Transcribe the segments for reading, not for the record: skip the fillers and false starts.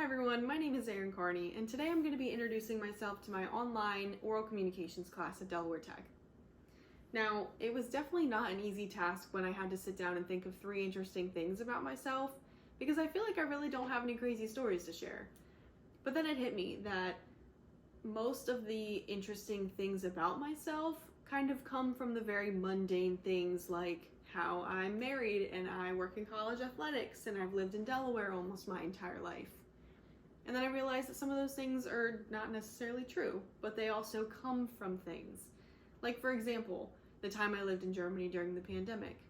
Hi everyone, my name is Erin Carney, and today I'm going to be introducing myself to my online oral communications class at Delaware Tech. Now, it was definitely not an easy task when I had to sit down and think of 3 interesting things about myself, because I feel like I really don't have any crazy stories to share. But then it hit me that most of the interesting things about myself kind of come from the very mundane things like how I'm married and I work in college athletics and I've lived in Delaware almost my entire life. And then I realized that some of those things are not necessarily true, but they also come from things. Like, for example, the time I lived in Germany during the pandemic.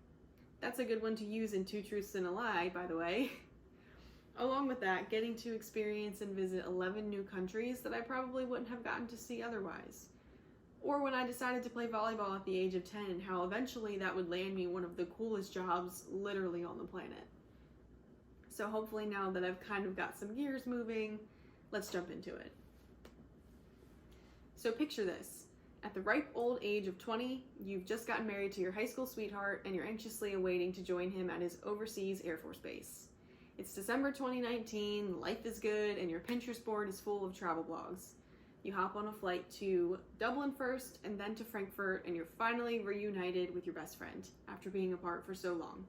That's a good one to use in 2 Truths and a Lie, by the way. Along with that, getting to experience and visit 11 new countries that I probably wouldn't have gotten to see otherwise. Or when I decided to play volleyball at the age of 10 and how eventually that would land me one of the coolest jobs literally on the planet. So hopefully now that I've kind of got some gears moving, let's jump into it. So picture this. At the ripe old age of 20, you've just gotten married to your high school sweetheart and you're anxiously awaiting to join him at his overseas Air Force base. It's December 2019, life is good, and your Pinterest board is full of travel blogs. You hop on a flight to Dublin first and then to Frankfurt, and you're finally reunited with your best friend after being apart for so long.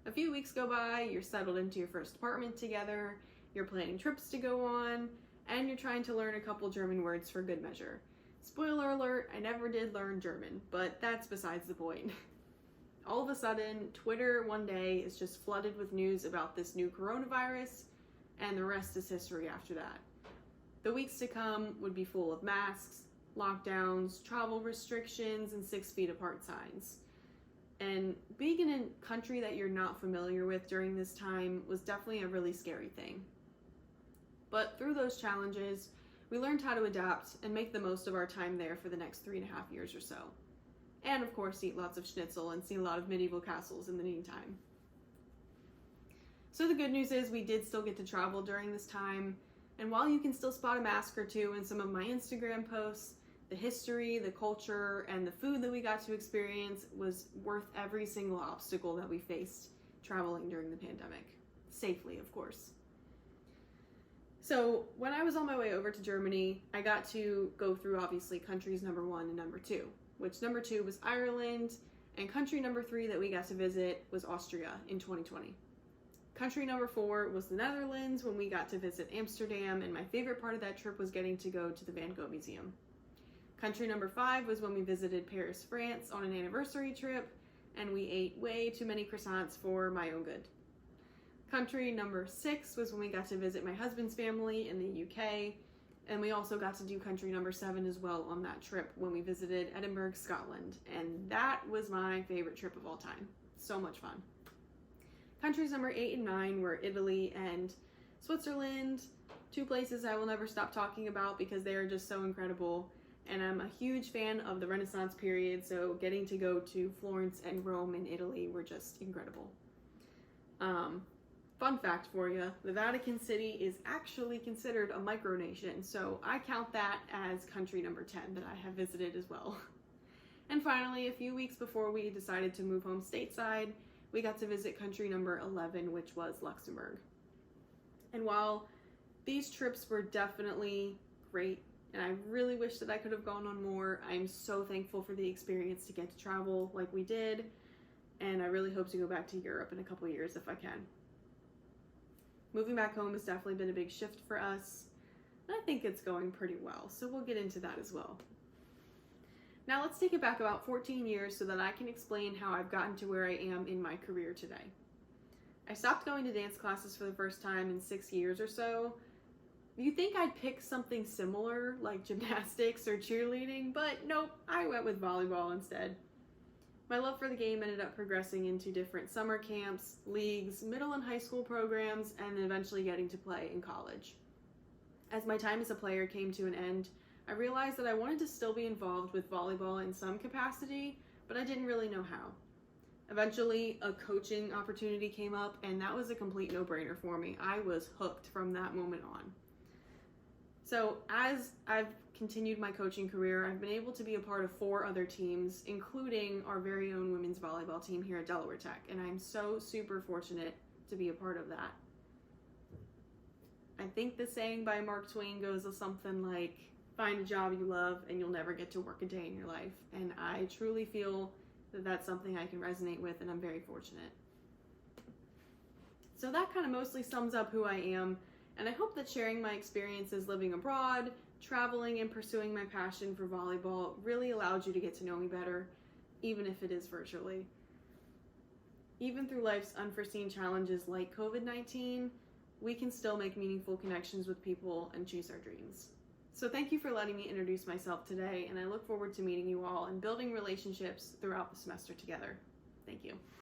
A few weeks go by, you're settled into your first apartment together, you're planning trips to go on, and you're trying to learn a couple German words for good measure. Spoiler alert, I never did learn German, but that's besides the point. All of a sudden, Twitter one day is just flooded with news about this new coronavirus, and the rest is history after that. The weeks to come would be full of masks, lockdowns, travel restrictions, and 6 feet apart signs. And being in a country that you're not familiar with during this time was definitely a really scary thing. But through those challenges, we learned how to adapt and make the most of our time there for the next 3.5 years or so. And of course, eat lots of schnitzel and see a lot of medieval castles in the meantime. So the good news is we did still get to travel during this time. And while you can still spot a mask or two in some of my Instagram posts, the history, the culture, and the food that we got to experience was worth every single obstacle that we faced traveling during the pandemic. Safely, of course. So when I was on my way over to Germany, I got to go through obviously countries number 1 and number 2, which number 2 was Ireland, and country number 3 that we got to visit was Austria in 2020. Country number 4 was the Netherlands when we got to visit Amsterdam, and my favorite part of that trip was getting to go to the Van Gogh Museum. Country number 5 was when we visited Paris, France on an anniversary trip, and we ate way too many croissants for my own good. Country number 6 was when we got to visit my husband's family in the UK, and we also got to do country number 7 as well on that trip when we visited Edinburgh, Scotland, and that was my favorite trip of all time. So much fun. Countries number 8 and 9 were Italy and Switzerland, 2 places I will never stop talking about because they are just so incredible. And I'm a huge fan of the Renaissance period, so getting to go to Florence and Rome in Italy were just incredible. Fun fact for you, the Vatican City is actually considered a micronation, so I count that as country number 10 that I have visited as well. And finally, a few weeks before we decided to move home stateside, we got to visit country number 11, which was Luxembourg. And while these trips were definitely great, and I really wish that I could have gone on more, I'm so thankful for the experience to get to travel like we did, and I really hope to go back to Europe in a couple years if I can. Moving back home has definitely been a big shift for us, and I think it's going pretty well, so we'll get into that as well. Now let's take it back about 14 years so that I can explain how I've gotten to where I am in my career today. I stopped going to dance classes for the first time in 6 years or so. You'd think I'd pick something similar like gymnastics or cheerleading, but nope, I went with volleyball instead. My love for the game ended up progressing into different summer camps, leagues, middle and high school programs, and then eventually getting to play in college. As my time as a player came to an end, I realized that I wanted to still be involved with volleyball in some capacity, but I didn't really know how. Eventually, a coaching opportunity came up, and that was a complete no-brainer for me. I was hooked from that moment on. So as I've continued my coaching career, I've been able to be a part of 4 other teams, including our very own women's volleyball team here at Delaware Tech, and I'm so super fortunate to be a part of that. I think the saying by Mark Twain goes something like, find a job you love and you'll never get to work a day in your life. And I truly feel that that's something I can resonate with, and I'm very fortunate. So that kind of mostly sums up who I am, and I hope that sharing my experiences living abroad, traveling, and pursuing my passion for volleyball really allowed you to get to know me better, even if it is virtually. Even through life's unforeseen challenges like COVID-19, we can still make meaningful connections with people and chase our dreams. So thank you for letting me introduce myself today, and I look forward to meeting you all and building relationships throughout the semester together. Thank you.